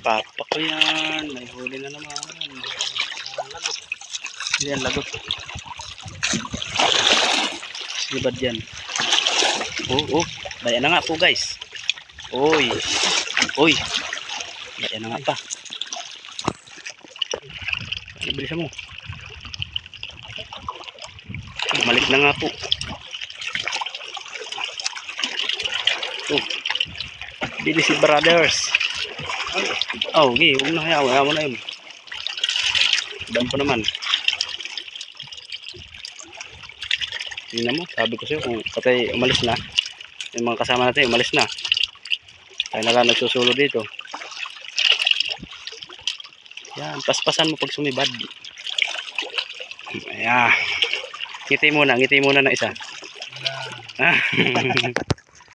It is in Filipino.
Papa ko yan. May huli na naman. Yan, lagot. Sibad yan. Oh. Daya na nga po guys. Uy. Daya na nga pa. Ano bilisan mo? Malik na nga po. Bilis si brothers. Okay, huwag na kaya. Wala mo na yun. Dami po naman. Tingnan mo, sabi ko sa'yo kung patay umalis na. Yung mga kasama natin umalis na. Kaya na lang nagsusulo dito. Yan, paspasan mo pag sumibad. Ayan. Ngiti muna ng isa.